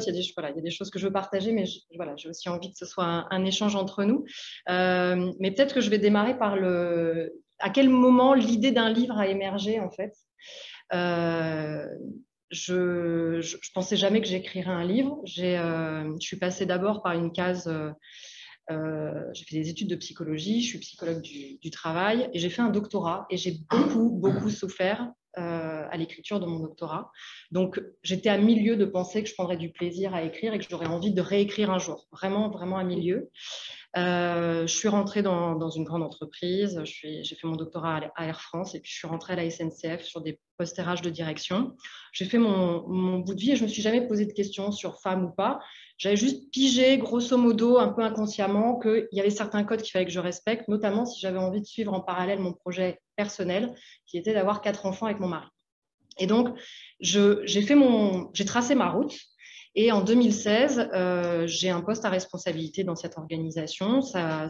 il y a voilà, il y a des choses que je veux partager, mais voilà, j'ai aussi envie que ce soit un échange entre nous. Mais peut-être que je vais démarrer par à quel moment l'idée d'un livre a émergé, en fait. Je pensais jamais que j'écrirais un livre. Je suis passée d'abord par une case. J'ai fait des études de psychologie, je suis psychologue du travail et j'ai fait un doctorat et j'ai beaucoup souffert à l'écriture de mon doctorat. Donc, j'étais à milieu de penser que je prendrais du plaisir à écrire et que j'aurais envie de réécrire un jour. Vraiment, vraiment à milieu. Je suis rentrée dans une grande entreprise, j'ai fait mon doctorat à Air France et puis je suis rentrée à la SNCF sur des postes RH de direction. J'ai fait mon bout de vie et je ne me suis jamais posé de questions sur femme ou pas. J'avais juste pigé, grosso modo, un peu inconsciemment, qu'il y avait certains codes qu'il fallait que je respecte, notamment si j'avais envie de suivre en parallèle mon projet personnel, qui était d'avoir 4 enfants avec mon mari. Et donc, j'ai tracé ma route. Et en 2016, j'ai un poste à responsabilité dans cette organisation. Ça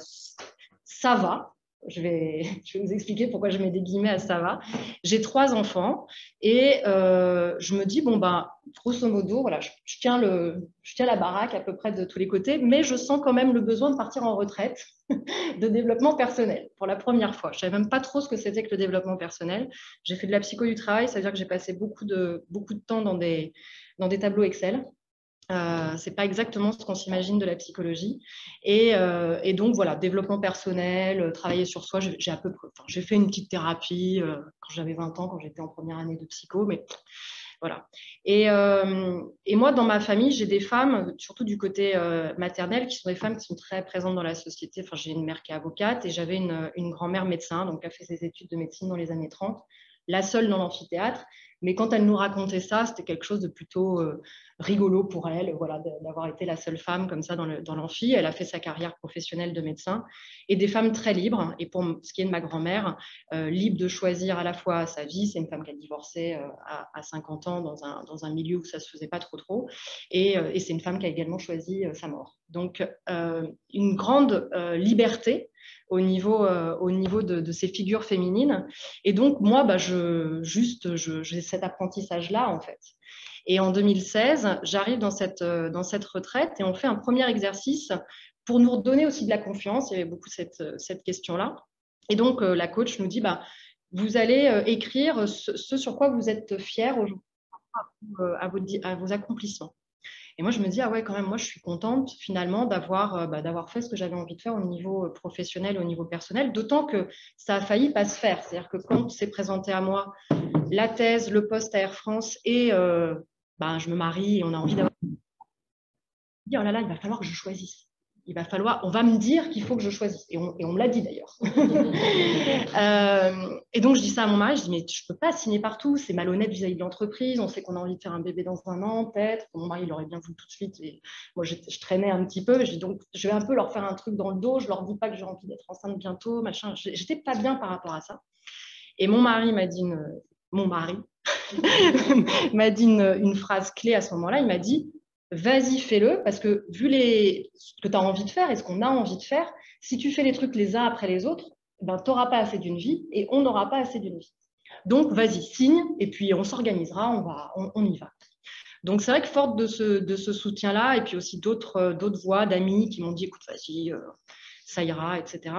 va. Je vais vous expliquer pourquoi je mets des guillemets à ça va. J'ai 3 enfants et je me dis, bon, ben, grosso modo, voilà, je tiens la baraque à peu près de tous les côtés, mais je sens quand même le besoin de partir en retraite de développement personnel pour la première fois. Je ne savais même pas trop ce que c'était que le développement personnel. J'ai fait de la psycho du travail, c'est-à-dire que j'ai passé beaucoup de temps dans des tableaux Excel. C'est pas exactement ce qu'on s'imagine de la psychologie. Et donc, voilà, développement personnel, travailler sur soi. J'ai fait une petite thérapie quand j'avais 20 ans, quand j'étais en première année de psycho, mais voilà. Et moi, dans ma famille, j'ai des femmes, surtout du côté maternel, qui sont des femmes qui sont très présentes dans la société. Enfin, j'ai une mère qui est avocate et j'avais une grand-mère médecin, donc qui a fait ses études de médecine dans les années 30, la seule dans l'amphithéâtre. Mais quand elle nous racontait ça, c'était quelque chose de plutôt rigolo pour elle, voilà, d'avoir été la seule femme comme ça dans l'amphi. Elle a fait sa carrière professionnelle de médecin. Et des femmes très libres. Et pour ce qui est de ma grand-mère, libre de choisir à la fois sa vie. C'est une femme qui a divorcé à 50 ans dans un milieu où ça ne se faisait pas trop. Et c'est une femme qui a également choisi sa mort. Donc, une grande liberté au niveau de ces figures féminines. Et donc, moi, j'ai cet apprentissage-là, en fait. Et en 2016, j'arrive dans cette retraite et on fait un premier exercice pour nous redonner aussi de la confiance. Il y avait beaucoup cette question-là. Et donc, la coach nous dit, vous allez écrire ce sur quoi vous êtes fiers aujourd'hui à vos accomplissements. Et moi, je me dis, ah ouais, quand même, moi, je suis contente finalement d'avoir fait ce que j'avais envie de faire au niveau professionnel, au niveau personnel, d'autant que ça a failli pas se faire. C'est-à-dire que quand s'est présenté à moi la thèse, le poste à Air France et je me marie et on a envie d'avoir... Oh là là, il va falloir que je choisisse. On va me dire qu'il faut que je choisisse. Et on me l'a dit d'ailleurs. Et donc, je dis ça à mon mari, je dis, mais je ne peux pas signer partout, c'est malhonnête vis-à-vis de l'entreprise, on sait qu'on a envie de faire un bébé dans 1 an, peut-être. Mon mari, il aurait bien voulu tout de suite. Et moi, je traînais un petit peu. Je dis, donc, je vais un peu leur faire un truc dans le dos, je leur dis pas que j'ai envie d'être enceinte bientôt, machin. J'étais pas bien par rapport à ça. Et mon mari m'a dit m'a dit une phrase clé à ce moment-là. Il m'a dit, vas-y, fais-le, parce que vu ce que tu as envie de faire et ce qu'on a envie de faire, si tu fais les trucs les uns après les autres, ben, tu n'auras pas assez d'une vie et on n'aura pas assez d'une vie. Donc, vas-y, signe, et puis on s'organisera, on y va. Donc, c'est vrai que forte de ce soutien-là, et puis aussi d'autres voix d'amis qui m'ont dit, écoute, vas-y, ça ira, etc.,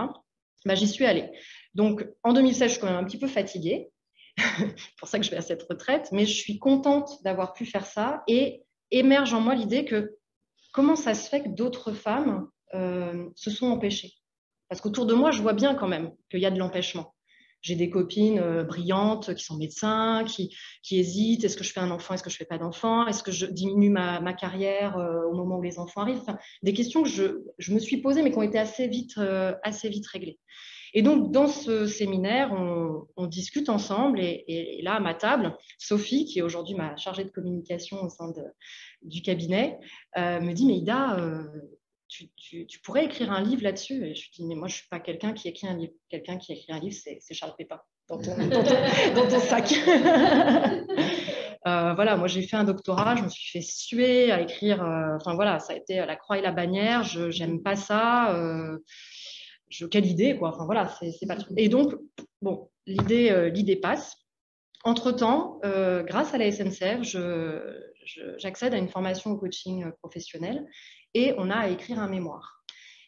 j'y suis allée. Donc, en 2016, je suis quand même un petit peu fatiguée. C'est pour ça que je vais à cette retraite, mais je suis contente d'avoir pu faire ça et émerge en moi l'idée que comment ça se fait que d'autres femmes se sont empêchées. Parce qu'autour de moi, je vois bien quand même qu'il y a de l'empêchement. J'ai des copines brillantes qui sont médecins, qui hésitent. Est-ce que je fais un enfant? Est-ce que je ne fais pas d'enfant? Est-ce que je diminue ma carrière au moment où les enfants arrivent? Enfin, des questions que je me suis posées, mais qui ont été assez vite réglées. Et donc, dans ce séminaire, on discute ensemble. Et là, à ma table, Sophie, qui est aujourd'hui ma chargée de communication au sein du cabinet, me dit, mais Ida, tu pourrais écrire un livre là-dessus. Et je lui dis, mais moi, je ne suis pas quelqu'un qui écrit un livre. Quelqu'un qui écrit un livre, c'est Charles Pépin dans ton sac. Voilà, moi, j'ai fait un doctorat, je me suis fait suer à écrire. Enfin, voilà, ça a été la croix et la bannière. Je n'aime pas ça. Quelle idée, quoi. Enfin, voilà, c'est pas le truc. Et donc, bon, l'idée passe. Entre-temps, grâce à la SNCF, j'accède à une formation au coaching professionnel et on a à écrire un mémoire.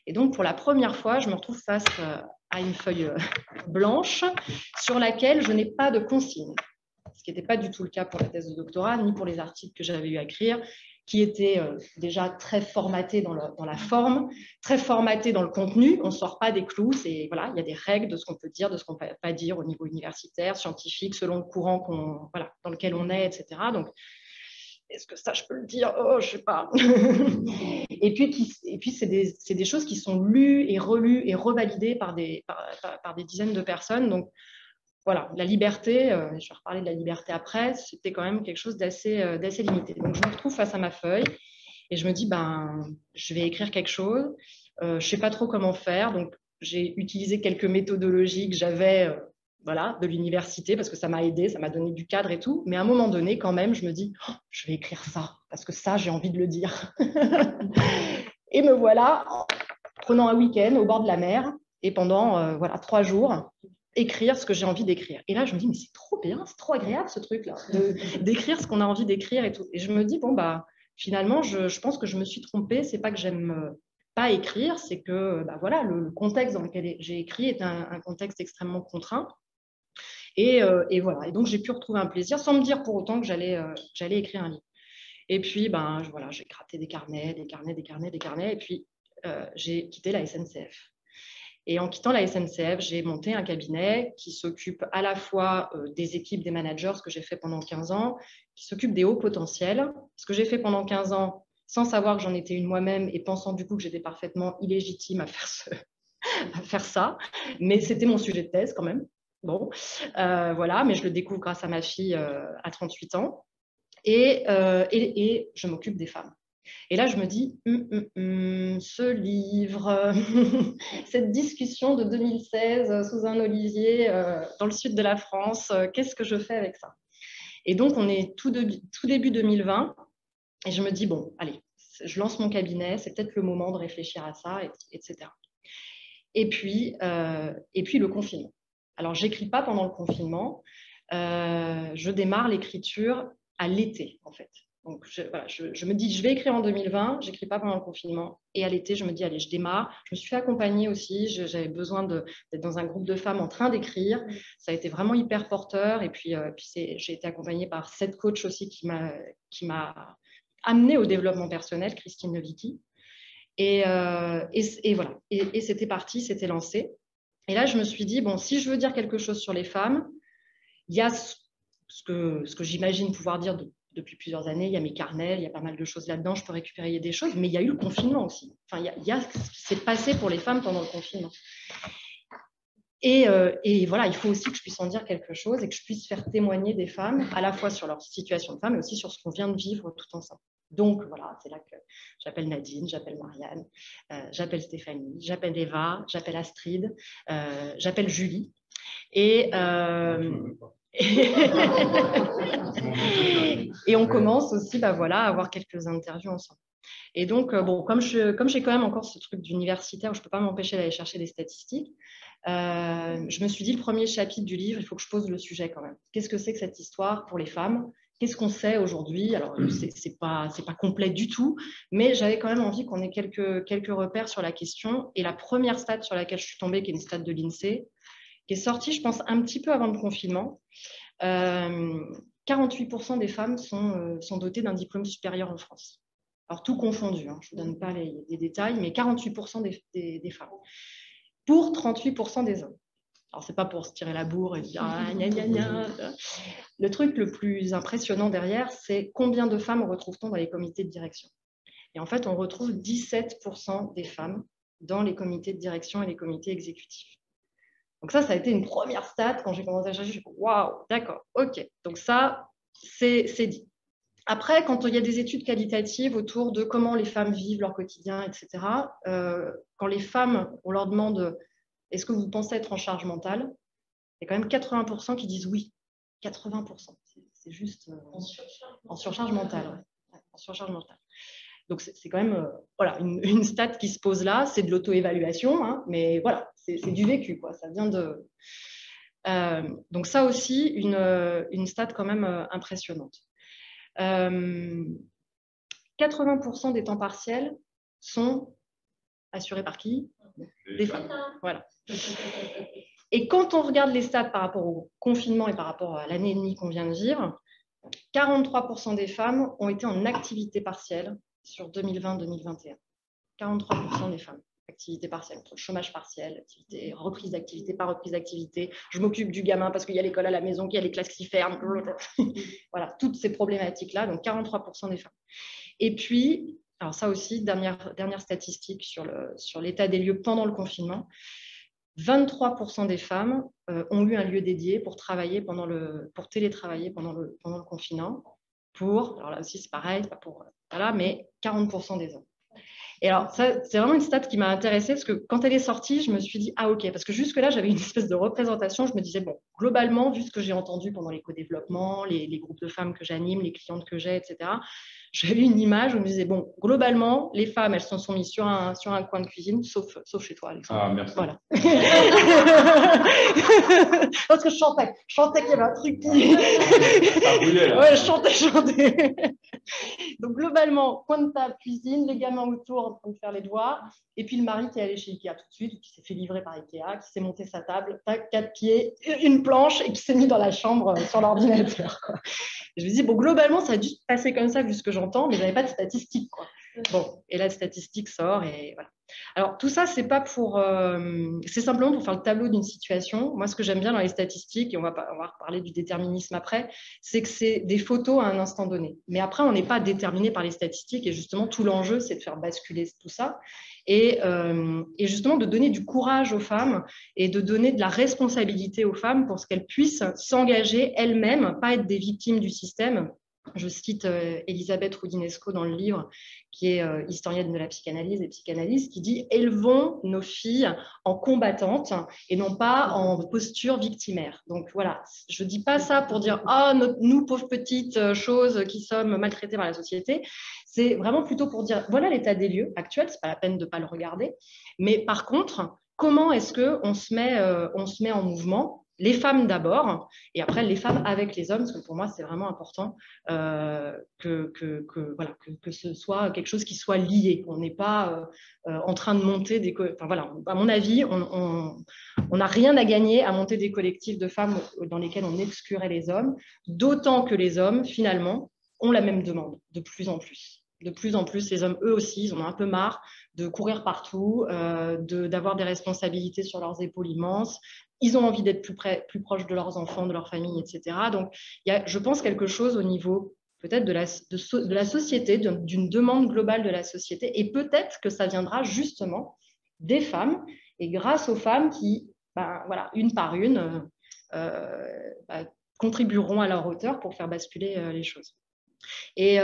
Et donc, pour la première fois, je me retrouve face à une feuille blanche sur laquelle je n'ai pas de consigne, ce qui n'était pas du tout le cas pour la thèse de doctorat, ni pour les articles que j'avais eu à écrire, qui étaient déjà très formatés dans la forme, très formatés dans le contenu. On ne sort pas des clous. Voilà, il y a des règles de ce qu'on peut dire, de ce qu'on ne peut pas dire au niveau universitaire, scientifique, selon le courant voilà, dans lequel on est, etc. Donc, est-ce que ça, je peux le dire? Oh, je ne sais pas. Et puis c'est des choses qui sont lues et relues et revalidées par des dizaines de personnes. Donc, voilà, la liberté, je vais reparler de la liberté après, c'était quand même quelque chose d'assez limité. Donc, je me retrouve face à ma feuille et je me dis, je vais écrire quelque chose. Je ne sais pas trop comment faire. Donc, j'ai utilisé quelques méthodologies que j'avais voilà, de l'université parce que ça m'a aidé, ça m'a donné du cadre et tout. Mais à un moment donné, quand même, je me dis, oh, je vais écrire ça parce que ça, j'ai envie de le dire. Et me voilà, prenant un week-end au bord de la mer et pendant voilà, 3 jours, écrire ce que j'ai envie d'écrire. Et là, je me dis, mais c'est trop bien, c'est trop agréable ce truc-là, d'écrire ce qu'on a envie d'écrire et tout. Et je me dis, bon, finalement, je pense que je me suis trompée. C'est pas que j'aime pas écrire, c'est que voilà, le contexte dans lequel j'ai écrit est un contexte extrêmement contraint. Et voilà. Et donc, j'ai pu retrouver un plaisir sans me dire pour autant que j'allais écrire un livre. Et puis, voilà, j'ai gratté des carnets. Et puis, j'ai quitté la SNCF. Et en quittant la SNCF, j'ai monté un cabinet qui s'occupe à la fois des équipes, des managers, ce que j'ai fait pendant 15 ans, qui s'occupe des hauts potentiels, ce que j'ai fait pendant 15 ans sans savoir que j'en étais une moi-même et pensant du coup que j'étais parfaitement illégitime à faire ça. Mais c'était mon sujet de thèse quand même. Bon, voilà, mais je le découvre grâce à ma fille à 38 ans. Et je m'occupe des femmes. Et là, je me dis, ce livre, cette discussion de 2016 sous un olivier dans le sud de la France, qu'est-ce que je fais avec ça? Et donc, on est tout début 2020, et je me dis, bon, allez, je lance mon cabinet, c'est peut-être le moment de réfléchir à ça, etc. Et puis le confinement. Alors, j'écris pas pendant le confinement, je démarre l'écriture à l'été, en fait. Donc, je me dis, je vais écrire en 2020, je n'écris pas pendant le confinement. Et à l'été, je me dis, allez, je démarre. Je me suis fait accompagner aussi. J'avais besoin d'être dans un groupe de femmes en train d'écrire. Ça a été vraiment hyper porteur. Et puis j'ai été accompagnée par cette coach aussi qui m'a amenée au développement personnel, Christine Novicki. Et voilà. Et c'était parti, c'était lancé. Et là, je me suis dit, bon, si je veux dire quelque chose sur les femmes, il y a ce que j'imagine pouvoir dire depuis plusieurs années. Il y a mes carnets, il y a pas mal de choses là-dedans. Je peux récupérer des choses, mais il y a eu le confinement aussi. Enfin, il y a ce qui s'est passé pour les femmes pendant le confinement. Et voilà, il faut aussi que je puisse en dire quelque chose et que je puisse faire témoigner des femmes, à la fois sur leur situation de femme, mais aussi sur ce qu'on vient de vivre tout ensemble. Donc voilà, c'est là que j'appelle Nadine, j'appelle Marianne, j'appelle Stéphanie, j'appelle Eva, j'appelle Astrid, j'appelle Julie. Et on commence aussi voilà, à avoir quelques interviews ensemble. Et donc, bon, comme j'ai quand même encore ce truc d'universitaire où je ne peux pas m'empêcher d'aller chercher des statistiques, je me suis dit, le premier chapitre du livre, il faut que je pose le sujet quand même. Qu'est-ce que c'est que cette histoire pour les femmes? Qu'est-ce qu'on sait aujourd'hui? Alors, c'est pas complet du tout, mais j'avais quand même envie qu'on ait quelques repères sur la question. Et la première stat sur laquelle je suis tombée, qui est une stat de l'INSEE, qui est sortie, je pense, un petit peu avant le confinement, 48% des femmes sont dotées d'un diplôme supérieur en France. Alors, tout confondu, hein, je ne vous donne pas les détails, mais 48% des femmes. Pour 38% des hommes. Alors, ce n'est pas pour se tirer la bourre et dire ah, gna, gna, gna. Le truc le plus impressionnant derrière, c'est combien de femmes retrouve-t-on dans les comités de direction? Et en fait, on retrouve 17% des femmes dans les comités de direction et les comités exécutifs. Donc ça a été une première stat. Quand j'ai commencé à chercher, je me suis dit, waouh, d'accord, ok. Donc ça, c'est dit. Après, quand il y a des études qualitatives autour de comment les femmes vivent leur quotidien, etc., quand les femmes, on leur demande « Est-ce que vous pensez être en charge mentale ?» il y a quand même 80% qui disent oui. 80%. C'est juste en surcharge mentale. Ouais. En surcharge mentale. Donc, c'est quand même voilà, une stat qui se pose là. C'est de l'auto-évaluation, hein, mais voilà, c'est du vécu, quoi. Ça vient de… Donc ça aussi, une stat quand même impressionnante. 80% des temps partiels sont assurés par qui? Des femmes. Voilà. Et quand on regarde les stats par rapport au confinement et par rapport à l'année et demie qu'on vient de vivre, 43% des femmes ont été en activité partielle sur 2020-2021. 43% des femmes, activité partielle, entre chômage partiel, activité, reprise d'activité, pas reprise d'activité, je m'occupe du gamin parce qu'il y a l'école à la maison, qu'il y a les classes qui ferment, voilà, toutes ces problématiques-là, donc 43% des femmes. Et puis, alors ça aussi, dernière statistique sur l'état des lieux pendant le confinement, 23% des femmes ont eu un lieu dédié pour travailler pour télétravailler pendant le confinement. Alors là aussi, c'est pareil, pas pour, voilà, mais 40% des hommes. Et alors, ça, c'est vraiment une stat qui m'a intéressée parce que quand elle est sortie, je me suis dit, ah ok, parce que jusque-là, j'avais une espèce de représentation. Je me disais, bon, globalement, vu ce que j'ai entendu pendant les co-développements, les groupes de femmes que j'anime, les clientes que j'ai, etc., j'avais une image où je me disais, bon, globalement, les femmes, elles se sont mises sur un coin de cuisine, sauf chez toi, Alexandre. Ah, merci. Voilà. Parce que je chantais qu'il y avait un truc qui... Ça brûlait, là. Ouais, je chantais. Donc, globalement, coin de table, cuisine, les gamins autour en train de faire les devoirs, et puis le mari qui est allé chez Ikea tout de suite, qui s'est fait livrer par Ikea, qui s'est monté sa table, tac, 4 pieds, une planche, et qui s'est mis dans la chambre sur l'ordinateur. Je me dis, bon, globalement, ça a dû se passer comme ça, vu ce que j'entends, mais je n'avais pas de statistiques, quoi. Bon, et la statistique sort, et voilà. Alors, tout ça, c'est pas pour... c'est simplement pour faire le tableau d'une situation. Moi, ce que j'aime bien dans les statistiques, et on va reparler du déterminisme après, c'est que c'est des photos à un instant donné. Mais après, on n'est pas déterminé par les statistiques, et justement, tout l'enjeu, c'est de faire basculer tout ça, et justement de donner du courage aux femmes, et de donner de la responsabilité aux femmes pour ce qu'elles puissent s'engager elles-mêmes, pas être des victimes du système. Je cite Elisabeth Roudinesco dans le livre, qui est historienne de la psychanalyse et psychanalyste, qui dit « Élevons nos filles en combattantes et non pas en posture victimaire ». Donc voilà, je ne dis pas ça pour dire « Ah, nous, pauvres petites choses qui sommes maltraitées par la société ». C'est vraiment plutôt pour dire « Voilà l'état des lieux actuel, ce n'est pas la peine de ne pas le regarder. Mais par contre, comment est-ce qu'on se met en mouvement ? Les femmes d'abord, et après les femmes avec les hommes, parce que pour moi, c'est vraiment important que ce soit quelque chose qui soit lié. On n'est pas en train de monter des... Enfin, voilà, à mon avis, on n'a rien à gagner à monter des collectifs de femmes dans lesquels on exclurait les hommes, d'autant que les hommes, finalement, ont la même demande, de plus en plus. De plus en plus, les hommes, eux aussi, ils en ont un peu marre de courir partout, d'avoir des responsabilités sur leurs épaules immenses. Ils ont envie d'être plus proches de leurs enfants, de leur famille, etc. Donc, il y a, je pense, quelque chose au niveau peut-être de la société, d'une demande globale de la société, et peut-être que ça viendra justement des femmes, et grâce aux femmes qui, voilà, une par une, contribueront à leur hauteur pour faire basculer les choses. Et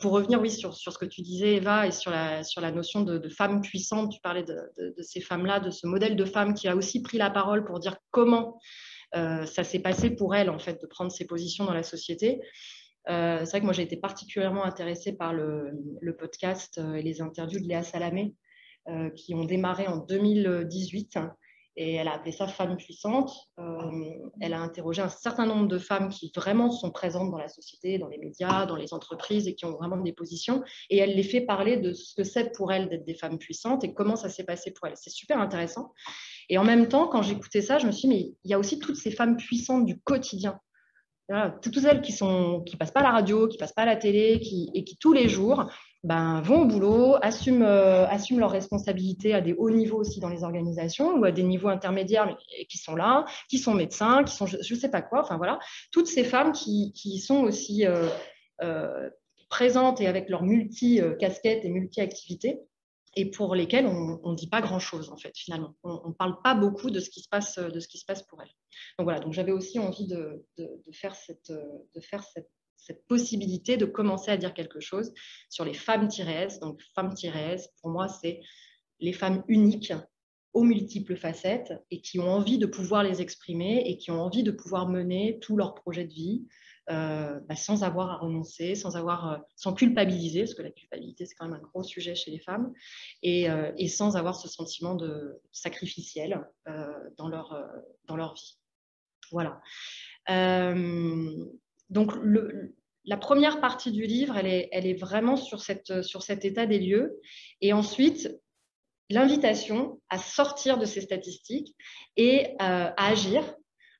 pour revenir, oui, sur ce que tu disais, Eva, et sur la notion de femme puissante, tu parlais de ces femmes-là, de ce modèle de femme qui a aussi pris la parole pour dire comment ça s'est passé pour elle, en fait, de prendre ses positions dans la société. C'est vrai que moi, j'ai été particulièrement intéressée par le podcast et les interviews de Léa Salamé, qui ont démarré en 2018. Et elle a appelé ça « Femme puissante ». Elle a interrogé un certain nombre de femmes qui vraiment sont présentes dans la société, dans les médias, dans les entreprises et qui ont vraiment des positions. Et elle les fait parler de ce que c'est pour elles d'être des femmes puissantes et comment ça s'est passé pour elles. C'est super intéressant. Et en même temps, quand j'écoutais ça, je me suis dit, mais il y a aussi toutes ces femmes puissantes du quotidien. Voilà, toutes celles qui passent pas à la radio, qui passent pas à la télé, et qui tous les jours vont au boulot, assument leurs responsabilités à des hauts niveaux aussi dans les organisations ou à des niveaux intermédiaires, mais qui sont là, qui sont médecins, qui sont je sais pas quoi. Enfin voilà, toutes ces femmes qui sont aussi présentes et avec leurs multi-casquettes et multi-activités, et pour lesquelles on ne dit pas grand-chose, en fait, finalement. On ne parle pas beaucoup de ce qui se passe pour elles. Donc voilà, donc j'avais aussi envie de faire cette possibilité de commencer à dire quelque chose sur les femmes-S. Donc femmes-S, pour moi, c'est les femmes uniques aux multiples facettes et qui ont envie de pouvoir les exprimer et qui ont envie de pouvoir mener tous leurs projets de vie sans avoir à renoncer, sans culpabiliser, parce que la culpabilité, c'est quand même un gros sujet chez les femmes, et sans avoir ce sentiment de sacrificiel dans leur vie. Voilà. Donc, la première partie du livre, elle est vraiment sur cet état des lieux. Et ensuite, l'invitation à sortir de ces statistiques et à agir,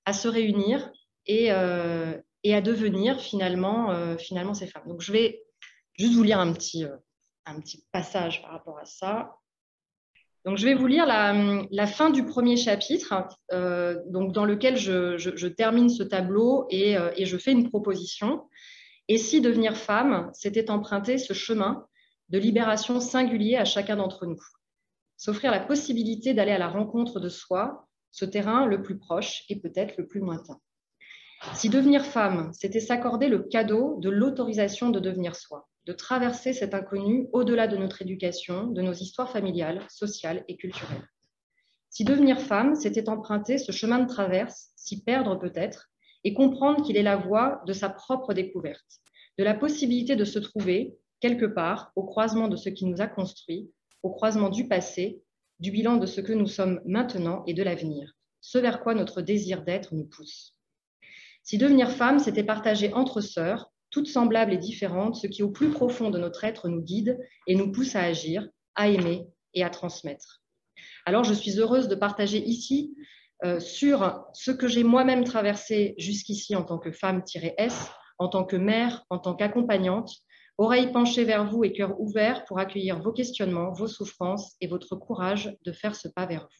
à se réunir et à devenir finalement ces femmes. Donc, je vais juste vous lire un petit passage par rapport à ça. Donc, je vais vous lire la fin du premier chapitre, donc dans lequel je termine ce tableau et je fais une proposition. Et si devenir femme, c'était emprunter ce chemin de libération singulier à chacun d'entre nous, s'offrir la possibilité d'aller à la rencontre de soi, ce terrain le plus proche et peut-être le plus lointain. Si devenir femme, c'était s'accorder le cadeau de l'autorisation de devenir soi, de traverser cet inconnu au-delà de notre éducation, de nos histoires familiales, sociales et culturelles. Si devenir femme, c'était emprunter ce chemin de traverse, s'y perdre peut-être, et comprendre qu'il est la voie de sa propre découverte, de la possibilité de se trouver, quelque part, au croisement de ce qui nous a construit, au croisement du passé, du bilan de ce que nous sommes maintenant et de l'avenir, ce vers quoi notre désir d'être nous pousse. Si devenir femme, c'était partager entre sœurs, toutes semblables et différentes, ce qui au plus profond de notre être nous guide et nous pousse à agir, à aimer et à transmettre. Alors, je suis heureuse de partager ici sur ce que j'ai moi-même traversé jusqu'ici en tant que femme-S, en tant que mère, en tant qu'accompagnante, oreille penchée vers vous et cœur ouvert pour accueillir vos questionnements, vos souffrances et votre courage de faire ce pas vers vous.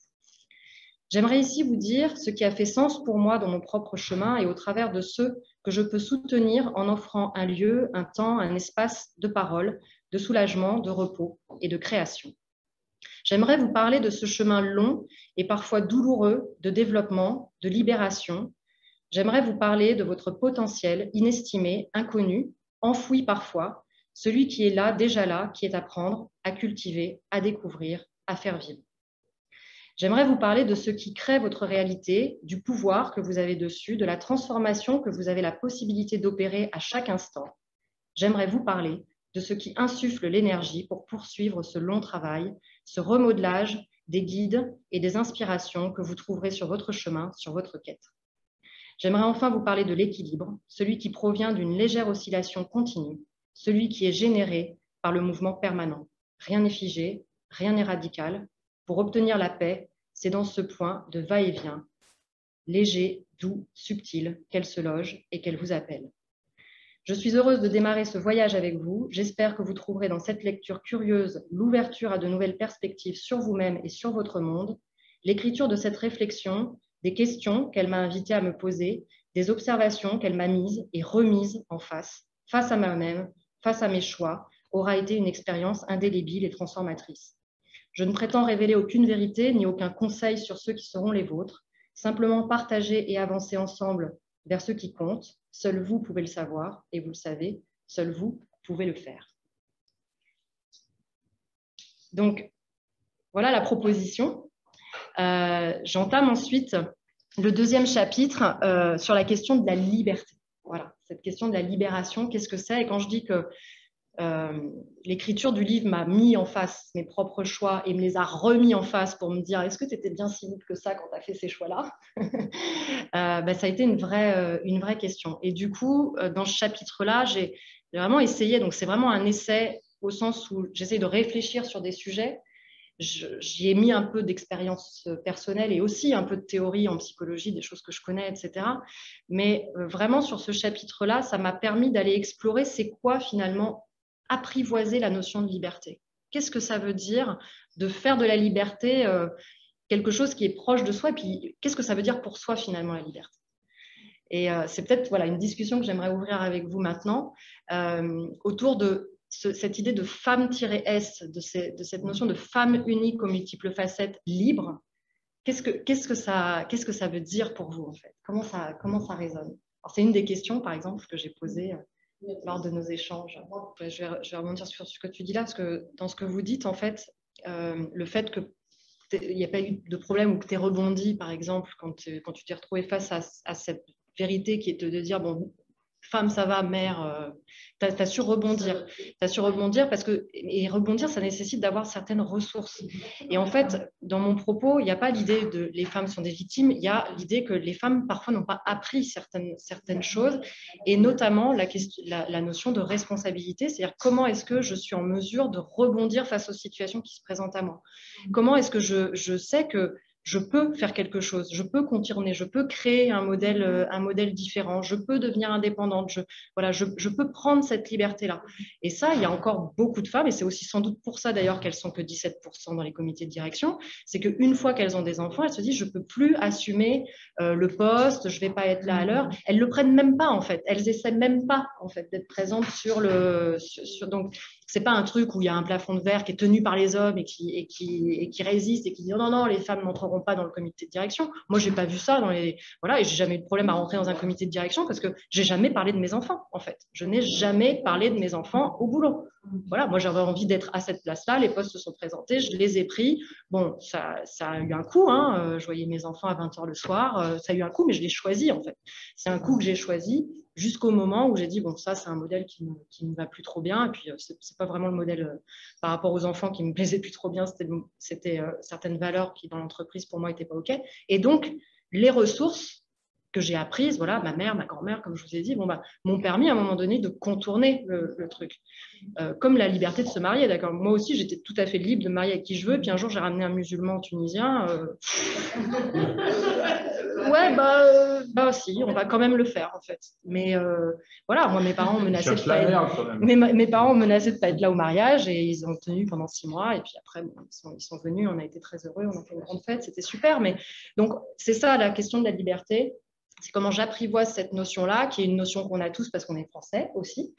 J'aimerais ici vous dire ce qui a fait sens pour moi dans mon propre chemin et au travers de ceux que je peux soutenir en offrant un lieu, un temps, un espace de parole, de soulagement, de repos et de création. J'aimerais vous parler de ce chemin long et parfois douloureux de développement, de libération. J'aimerais vous parler de votre potentiel inestimé, inconnu, enfoui parfois, celui qui est là, déjà là, qui est à prendre, à cultiver, à découvrir, à faire vivre. J'aimerais vous parler de ce qui crée votre réalité, du pouvoir que vous avez dessus, de la transformation que vous avez la possibilité d'opérer à chaque instant. J'aimerais vous parler de ce qui insuffle l'énergie pour poursuivre ce long travail, ce remodelage des guides et des inspirations que vous trouverez sur votre chemin, sur votre quête. J'aimerais enfin vous parler de l'équilibre, celui qui provient d'une légère oscillation continue, celui qui est généré par le mouvement permanent. Rien n'est figé, rien n'est radical. Pour obtenir la paix, c'est dans ce point de va-et-vient, léger, doux, subtil, qu'elle se loge et qu'elle vous appelle. Je suis heureuse de démarrer ce voyage avec vous. J'espère que vous trouverez dans cette lecture curieuse l'ouverture à de nouvelles perspectives sur vous-même et sur votre monde, l'écriture de cette réflexion, des questions qu'elle m'a invité à me poser, des observations qu'elle m'a mises et remises en face à moi-même, face à mes choix, aura été une expérience indélébile et transformatrice. Je ne prétends révéler aucune vérité ni aucun conseil sur ceux qui seront les vôtres, simplement partager et avancer ensemble vers ce qui compte. Seul vous pouvez le savoir et vous le savez, seul vous pouvez le faire. Donc, voilà la proposition. J'entame ensuite le deuxième chapitre sur la question de la liberté. Voilà, cette question de la libération, qu'est-ce que c'est? Et quand je dis que l'écriture du livre m'a mis en face mes propres choix et me les a remis en face pour me dire est-ce que tu étais bien si libre que ça quand tu as fait ces choix-là ça a été une vraie question. Et du coup, dans ce chapitre-là, j'ai vraiment essayé, donc c'est vraiment un essai au sens où j'essaie de réfléchir sur des sujets. J'y ai mis un peu d'expérience personnelle et aussi un peu de théorie en psychologie, des choses que je connais, etc. Mais vraiment, sur ce chapitre-là, ça m'a permis d'aller explorer c'est quoi finalement apprivoiser la notion de liberté. Qu'est-ce que ça veut dire de faire de la liberté quelque chose qui est proche de soi, et puis qu'est-ce que ça veut dire pour soi finalement la liberté? Et c'est peut-être une discussion que j'aimerais ouvrir avec vous maintenant autour de cette idée de femme-S, de cette notion de femme unique aux multiples facettes, libre. Qu'est-ce que ça veut dire pour vous en fait? Comment ça résonne? Alors, c'est une des questions par exemple que j'ai posées lors de nos échanges. Je vais rebondir sur ce que tu dis là, parce que dans ce que vous dites, en fait, le fait qu'il n'y a pas eu de problème ou que tu aies rebondi, par exemple, quand tu t'es retrouvé face à cette vérité qui est de dire, bon, femme, ça va, mère, tu as su rebondir. Tu as su rebondir parce que, et rebondir, ça nécessite d'avoir certaines ressources. Et en fait, dans mon propos, il n'y a pas l'idée de les femmes sont des victimes, il y a l'idée que les femmes, parfois, n'ont pas appris certaines choses, et notamment la notion de responsabilité, c'est-à-dire comment est-ce que je suis en mesure de rebondir face aux situations qui se présentent à moi. Comment est-ce que je sais que je peux faire quelque chose, je peux contourner, je peux créer un modèle différent, je peux devenir indépendante, je peux prendre cette liberté-là. Et ça, il y a encore beaucoup de femmes, et c'est aussi sans doute pour ça d'ailleurs qu'elles sont que 17% dans les comités de direction, c'est qu'une fois qu'elles ont des enfants, elles se disent je ne peux plus assumer le poste, je ne vais pas être là à l'heure. Elles ne le prennent même pas en fait, elles essaient même pas en fait d'être présentes donc c'est pas un truc où il y a un plafond de verre qui est tenu par les hommes et qui résiste et qui dit non, non, les femmes n'entreront pas dans le comité de direction. Moi, j'ai pas vu ça voilà, et j'ai jamais eu de problème à rentrer dans un comité de direction parce que j'ai jamais parlé de mes enfants, en fait. Je n'ai jamais parlé de mes enfants au boulot. Voilà, moi, j'avais envie d'être à cette place-là, les postes se sont présentés, je les ai pris. Bon, ça a eu un coût, hein. Je voyais mes enfants à 20h le soir, ça a eu un coût, mais je l'ai choisi, en fait. C'est un coût que j'ai choisi jusqu'au moment où j'ai dit, bon, ça, c'est un modèle qui ne va plus trop bien. Et puis, c'est pas vraiment le modèle par rapport aux enfants qui me plaisait plus trop bien. C'était certaines valeurs qui, dans l'entreprise, pour moi, n'étaient pas OK. Et donc, les ressources que j'ai apprises, voilà, ma mère, ma grand-mère, comme je vous ai dit, m'ont permis à un moment donné de contourner le truc. Comme la liberté de se marier, d'accord. Moi aussi, j'étais tout à fait libre de me marier avec qui je veux. Puis un jour, j'ai ramené un musulman tunisien. Ouais, si, on va quand même le faire, en fait. Mais voilà, moi, mes parents menaçaient de pas être... mes parents menaçaient de pas être là au mariage et ils ont tenu pendant 6 mois. Et puis après, bon, ils sont venus, on a été très heureux, on a fait une grande fête, c'était super. Mais donc, c'est ça la question de la liberté. C'est comment j'apprivoise cette notion-là, qui est une notion qu'on a tous parce qu'on est français aussi,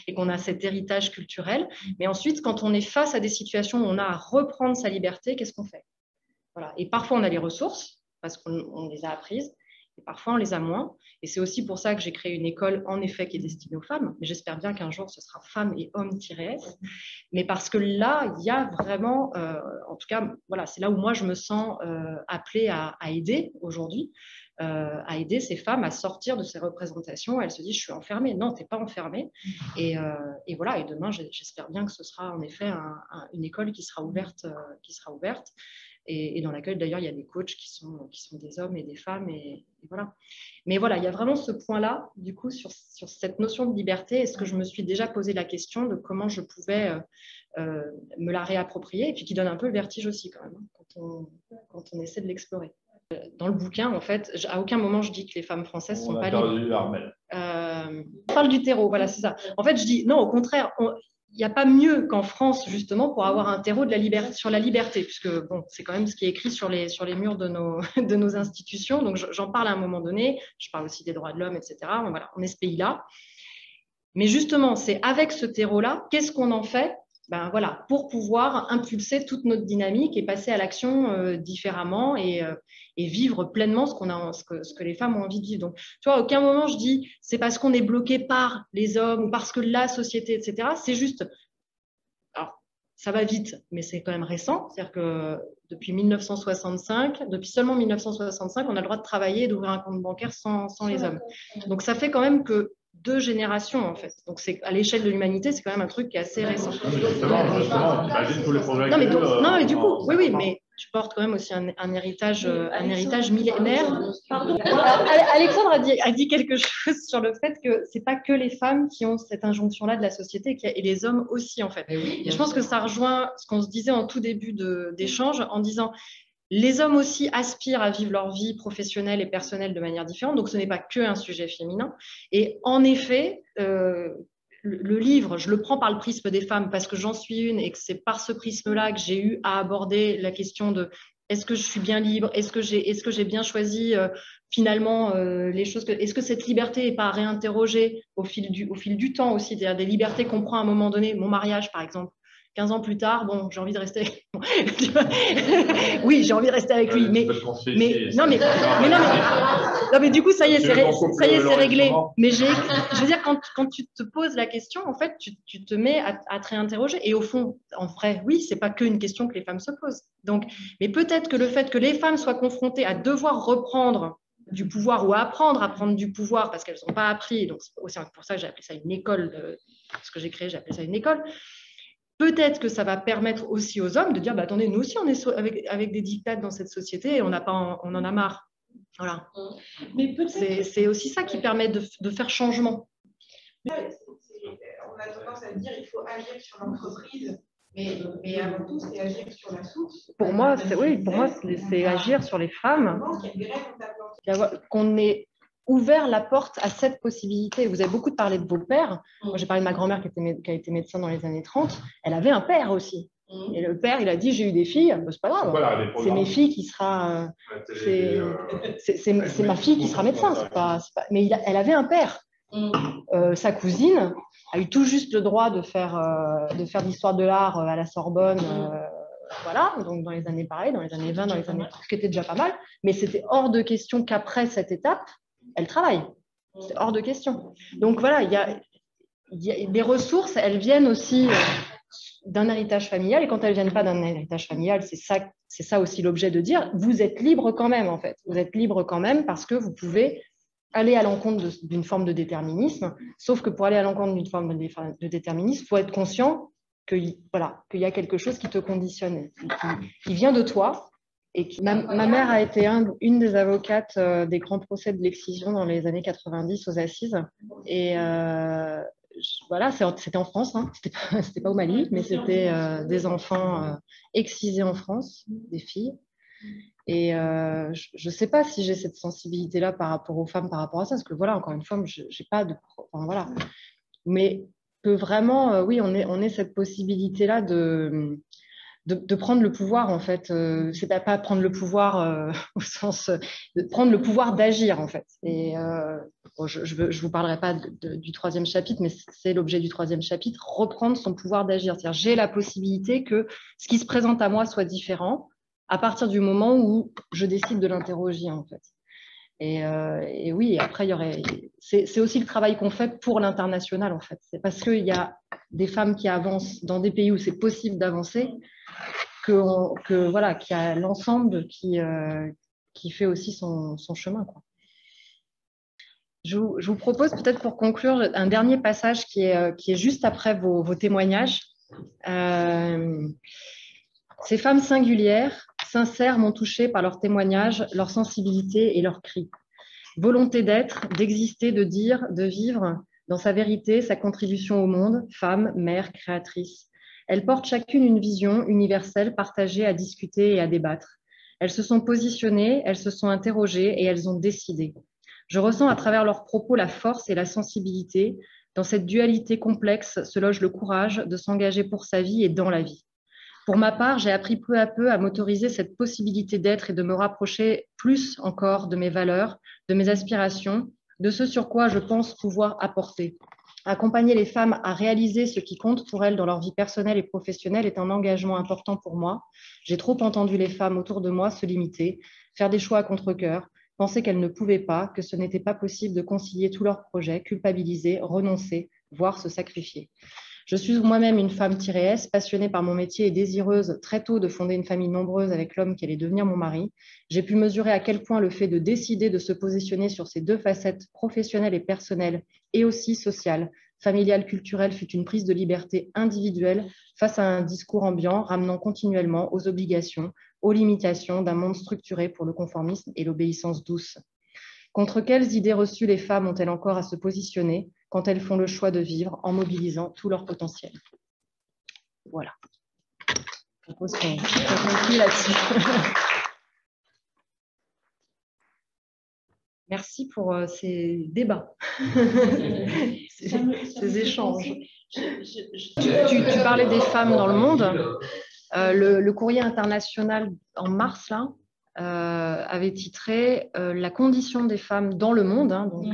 et qu'on a cet héritage culturel. Mais ensuite, quand on est face à des situations où on a à reprendre sa liberté, qu'est-ce qu'on fait? Voilà. Et parfois, on a les ressources, parce qu'on les a apprises, et parfois, on les a moins. Et c'est aussi pour ça que j'ai créé une école, en effet, qui est destinée aux femmes. Mais j'espère bien qu'un jour, ce sera femmes et hommes-s. Mais parce que là, il y a vraiment, en tout cas, voilà, c'est là où moi, je me sens appelée à aider aujourd'hui. À aider ces femmes à sortir de ces représentations. Elles se disent, je suis enfermée. Non, tu n'es pas enfermée. Et voilà, et demain, j'espère bien que ce sera en effet une école qui sera ouverte, et dans laquelle d'ailleurs il y a des coachs qui sont des hommes et des femmes. Et voilà. Mais voilà, il y a vraiment ce point-là, du coup, sur cette notion de liberté. Est-ce que je me suis déjà posé la question de comment je pouvais me la réapproprier, et puis qui donne un peu le vertige aussi quand même, quand on essaie de l'explorer. Dans le bouquin, en fait, à aucun moment je dis que les femmes françaises ne sont pas libres. On parle du terreau, voilà, c'est ça. En fait, je dis non, au contraire, il n'y a pas mieux qu'en France, justement, pour avoir un terreau sur la liberté, puisque bon, c'est quand même ce qui est écrit sur les murs de nos institutions. Donc, j'en parle à un moment donné. Je parle aussi des droits de l'homme, etc. Voilà, on est ce pays-là. Mais justement, c'est avec ce terreau-là, qu'est-ce qu'on en fait? Ben voilà, pour pouvoir impulser toute notre dynamique et passer à l'action différemment et vivre pleinement ce que les femmes ont envie de vivre. Donc, tu vois, à aucun moment je dis c'est parce qu'on est bloqué par les hommes ou parce que la société, etc. C'est juste, alors ça va vite, mais c'est quand même récent. C'est-à-dire que depuis seulement 1965, on a le droit de travailler et d'ouvrir un compte bancaire sans les hommes. Donc, ça fait quand même que 2 générations, en fait. Donc, à l'échelle de l'humanité, c'est quand même un truc qui est assez récent. Justement, imagine tous les progrès. Non, mais du coup, oui, mais tu portes quand même aussi un héritage millénaire. Pardon. Alexandre a dit quelque chose sur le fait que c'est pas que les femmes qui ont cette injonction-là de la société, et les hommes aussi, en fait. Et je pense que ça rejoint ce qu'on se disait en tout début d'échange, en disant les hommes aussi aspirent à vivre leur vie professionnelle et personnelle de manière différente, donc ce n'est pas qu'un sujet féminin. Et en effet, le livre, je le prends par le prisme des femmes parce que j'en suis une et que c'est par ce prisme-là que j'ai eu à aborder la question de est-ce que je suis bien libre, est-ce que j'ai bien choisi finalement les choses, est-ce que cette liberté n'est pas à réinterroger au fil du temps aussi, c'est-à-dire des libertés qu'on prend à un moment donné, mon mariage par exemple. 15 ans plus tard, bon, j'ai envie de rester avec oui, j'ai envie de rester avec lui, mais du coup, ça y est, c'est réglé. Mais je veux dire, quand tu te poses la question, en fait, tu te mets à te réinterroger. Et au fond, en vrai, oui, c'est pas qu'une question que les femmes se posent. Donc, mais peut-être que le fait que les femmes soient confrontées à devoir reprendre du pouvoir ou à prendre du pouvoir parce qu'elles n'ont pas appris. Donc, c'est aussi pour ça que j'ai appelé ça une école. Ce que j'ai créé, j'ai appelé ça une école. Peut-être que ça va permettre aussi aux hommes de dire, bah, attendez, nous aussi, on est avec des dictats dans cette société et on en a marre. Voilà. Mais c'est aussi ça qui permet de faire changement. On a tendance à dire qu'il faut agir sur l'entreprise, mais avant tout, c'est agir sur la source. Pour moi, c'est agir sur les femmes. Qu'on ait ouvert la porte à cette possibilité. Vous avez beaucoup parlé de vos pères. Moi, j'ai parlé de ma grand-mère qui a été médecin dans les années 30. Elle avait un père aussi. Et le père, il a dit, j'ai eu des filles, c'est pas grave. Voilà, c'est mes filles qui sera... c'est ma fille qui sera médecin. Mais elle avait un père. Sa cousine a eu tout juste le droit de faire de l'histoire de l'art à la Sorbonne, voilà, donc dans les années pareilles, dans les années 20, ce qui était déjà pas mal, mais c'était hors de question qu'après cette étape, elle travaille. C'est hors de question. Donc voilà, il y a des ressources, elles viennent aussi d'un héritage familial, et quand elles ne viennent pas d'un héritage familial, c'est ça aussi l'objet de dire, vous êtes libre quand même, en fait. Vous êtes libre quand même parce que vous pouvez aller à l'encontre d'une forme de déterminisme, sauf que pour aller à l'encontre d'une forme de déterminisme, il faut être conscient qu'il y a quelque chose qui te conditionne, qui vient de toi. Et ma mère a été une des avocates des grands procès de l'excision dans les années 90 aux assises. Et voilà, c'était en France, hein. C'était pas au Mali, mais c'était des enfants excisés en France, des filles. Et je ne sais pas si j'ai cette sensibilité-là par rapport aux femmes, par rapport à ça, parce que voilà, encore une fois, je n'ai pas de... Enfin, voilà. Mais que vraiment, oui, on ait cette possibilité-là de prendre le pouvoir, en fait. C'est pas prendre le pouvoir au sens de prendre le pouvoir d'agir, en fait. Et bon, je ne vous parlerai pas du troisième chapitre, mais c'est l'objet du troisième chapitre, reprendre son pouvoir d'agir. C'est-à-dire, j'ai la possibilité que ce qui se présente à moi soit différent à partir du moment où je décide de l'interroger, en fait. Et oui, après, c'est aussi le travail qu'on fait pour l'international, en fait. C'est parce qu'il y a des femmes qui avancent dans des pays où c'est possible d'avancer voilà, qu'il y a l'ensemble qui fait aussi son chemin, quoi. Je vous propose peut-être pour conclure un dernier passage qui est juste après vos témoignages. Ces femmes singulières, sincères, m'ont touchée par leurs témoignages, leur sensibilité et leurs cris. Volonté d'être, d'exister, de dire, de vivre, dans sa vérité, sa contribution au monde, femme, mère, créatrice. Elles portent chacune une vision universelle partagée à discuter et à débattre. Elles se sont positionnées, elles se sont interrogées et elles ont décidé. Je ressens à travers leurs propos la force et la sensibilité. Dans cette dualité complexe se loge le courage de s'engager pour sa vie et dans la vie. Pour ma part, j'ai appris peu à peu à m'autoriser cette possibilité d'être et de me rapprocher plus encore de mes valeurs, de mes aspirations, de ce sur quoi je pense pouvoir apporter. Accompagner les femmes à réaliser ce qui compte pour elles dans leur vie personnelle et professionnelle est un engagement important pour moi. J'ai trop entendu les femmes autour de moi se limiter, faire des choix à contre-cœur, penser qu'elles ne pouvaient pas, que ce n'était pas possible de concilier tous leurs projets, culpabiliser, renoncer, voire se sacrifier. Je suis moi-même une femme-S, passionnée par mon métier et désireuse très tôt de fonder une famille nombreuse avec l'homme qui allait devenir mon mari. J'ai pu mesurer à quel point le fait de décider de se positionner sur ces deux facettes professionnelles et personnelles et aussi sociales, familiales, culturelles, fut une prise de liberté individuelle face à un discours ambiant ramenant continuellement aux obligations, aux limitations d'un monde structuré pour le conformisme et l'obéissance douce. Contre quelles idées reçues les femmes ont-elles encore à se positionner quand elles font le choix de vivre en mobilisant tout leur potentiel? Voilà. Je propose qu'on conclue là-dessus. Merci pour ces débats, ces échanges. Tu parlais des femmes dans le monde. Le courrier international en mars, là, avait titré La condition des femmes dans le monde, hein, donc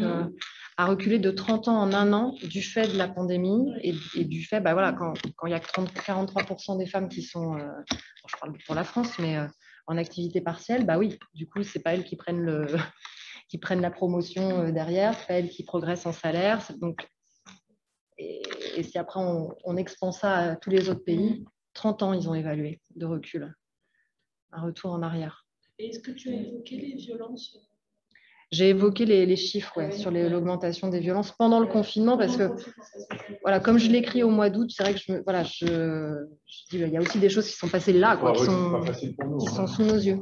a reculé de 30 ans en un an du fait de la pandémie et du fait, bah, voilà, quand il y a 43% des femmes qui sont, je parle pour la France, mais en activité partielle, bah oui, du coup, c'est pas elles qui prennent la promotion derrière, c'est pas elles qui progressent en salaire. Donc, et si après on expand ça à tous les autres pays, 30 ans ils ont évalué de recul, un retour en arrière. Et est-ce que tu as évoqué les violences J'ai évoqué les chiffres sur l'augmentation des violences pendant le confinement parce que, voilà, comme je l'écris au mois d'août, c'est vrai que je dis, il y a aussi des choses qui sont passées là, quoi, qui sont sous nos yeux.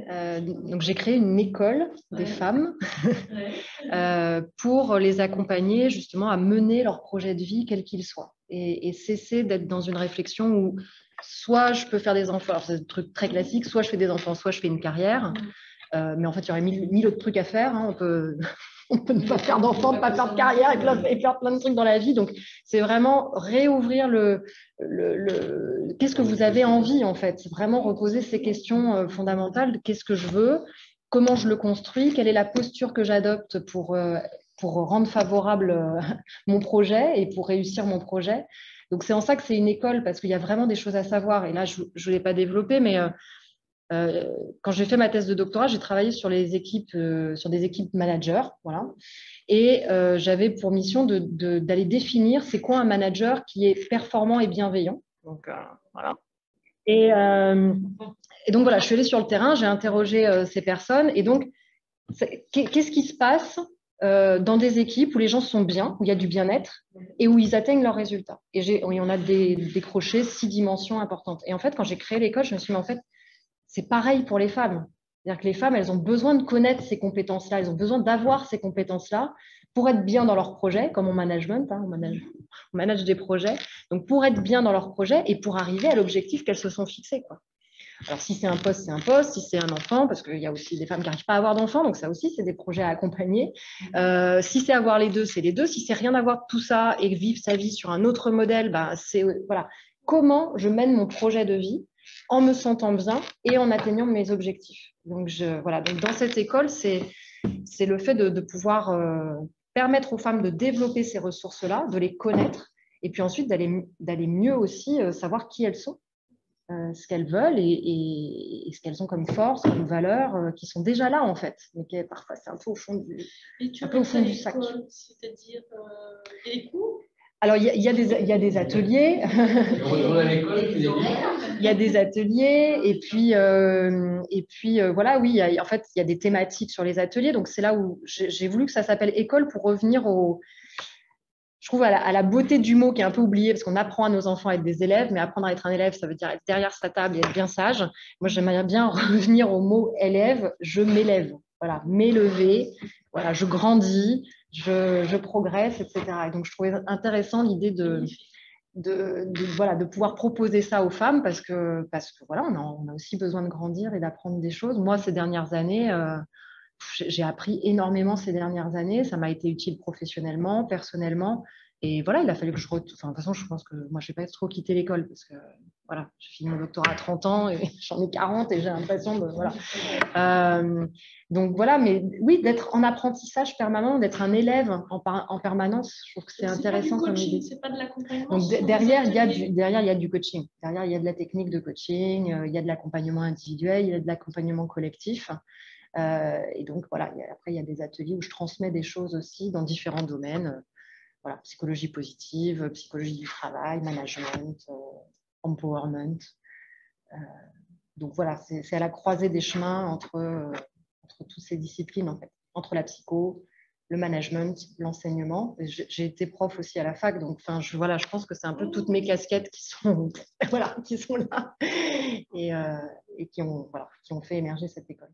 Donc, j'ai créé une école des femmes pour les accompagner justement à mener leur projet de vie, quel qu'il soit, et cesser d'être dans une réflexion où soit je peux faire des enfants, c'est un truc très classique, soit je fais des enfants, soit je fais une carrière. Mais en fait, il y aurait mille autres trucs à faire. Hein. On peut ne pas faire d'enfants, ne pas faire de carrière et faire plein de trucs dans la vie. Donc, c'est vraiment réouvrir qu'est-ce que vous avez envie, en fait. C'est vraiment reposer ces questions fondamentales. Qu'est-ce que je veux? Comment je le construis? Quelle est la posture que j'adopte pour rendre favorable mon projet et pour réussir mon projet? Donc, c'est en ça que c'est une école, parce qu'il y a vraiment des choses à savoir. Et là, je ne l'ai pas développé, mais quand j'ai fait ma thèse de doctorat, j'ai travaillé sur des équipes managers. Voilà. Et j'avais pour mission d'aller définir c'est quoi un manager qui est performant et bienveillant. Donc, voilà. Et donc, voilà, je suis allée sur le terrain, j'ai interrogé ces personnes. Et donc, qu'est-ce qui se passe dans des équipes où les gens sont bien, où il y a du bien-être et où ils atteignent leurs résultats? Et on a décroché 6 dimensions importantes. Et en fait, quand j'ai créé l'école, je me suis dit, mais en fait, c'est pareil pour les femmes. C'est-à-dire que les femmes, elles ont besoin de connaître ces compétences-là, elles ont besoin d'avoir ces compétences-là pour être bien dans leur projet, comme en management, hein, on manage des projets. Donc, pour être bien dans leur projet et pour arriver à l'objectif qu'elles se sont fixées, quoi. Alors, si c'est un poste, c'est un poste. Si c'est un enfant, parce qu'il y a aussi des femmes qui n'arrivent pas à avoir d'enfants, donc ça aussi, c'est des projets à accompagner. Si c'est avoir les deux, c'est les deux. Si c'est rien avoir de tout ça et vivre sa vie sur un autre modèle, c'est voilà. Comment je mène mon projet de vie en me sentant bien et en atteignant mes objectifs. Donc, voilà. Donc, dans cette école, c'est le fait de pouvoir permettre aux femmes de développer ces ressources-là, de les connaître, et puis ensuite d'aller mieux aussi savoir qui elles sont, ce qu'elles veulent et ce qu'elles ont comme force, comme valeurs, qui sont déjà là en fait, mais qui parfois c'est un peu au fond du, sac. C'est-à-dire des cours? Alors, il y a des ateliers. Il y a des ateliers. Et puis voilà, oui, en fait, il y a des thématiques sur les ateliers. Donc, c'est là où j'ai voulu que ça s'appelle école pour revenir je trouve, à la beauté du mot qui est un peu oublié, parce qu'on apprend à nos enfants à être des élèves, mais apprendre à être un élève, ça veut dire être derrière sa table et être bien sage. Moi, j'aimerais bien revenir au mot élève. Je m'élève. Voilà, m'élever. Voilà, je grandis. Je progresse, etc. Et donc, je trouvais intéressant l'idée de pouvoir proposer ça aux femmes parce que voilà, on a aussi besoin de grandir et d'apprendre des choses. Moi, ces dernières années, j'ai appris énormément ces dernières années. Ça m'a été utile professionnellement, personnellement. Et voilà, il a fallu que de toute façon, je pense que moi, je n'ai pas trop quitté l'école parce que voilà, j'ai fini mon doctorat à 30 ans et j'en ai 40 et j'ai l'impression de… Voilà. Donc voilà, mais oui, d'être en apprentissage permanent, d'être un élève en permanence, je trouve que c'est intéressant comme idée. C'est pas de l'accompagnement. Donc derrière, il y a du coaching. Derrière, il y a de la technique de coaching, il y a de l'accompagnement individuel, il y a de l'accompagnement collectif. Et donc voilà, après, il y a des ateliers où je transmets des choses aussi dans différents domaines. Voilà, psychologie positive, psychologie du travail, management, empowerment. Donc voilà, c'est à la croisée des chemins entre toutes ces disciplines, en fait, entre la psycho, le management, l'enseignement. J'ai été prof aussi à la fac, donc je pense que c'est un peu toutes mes casquettes qui sont là et qui ont fait émerger cette école.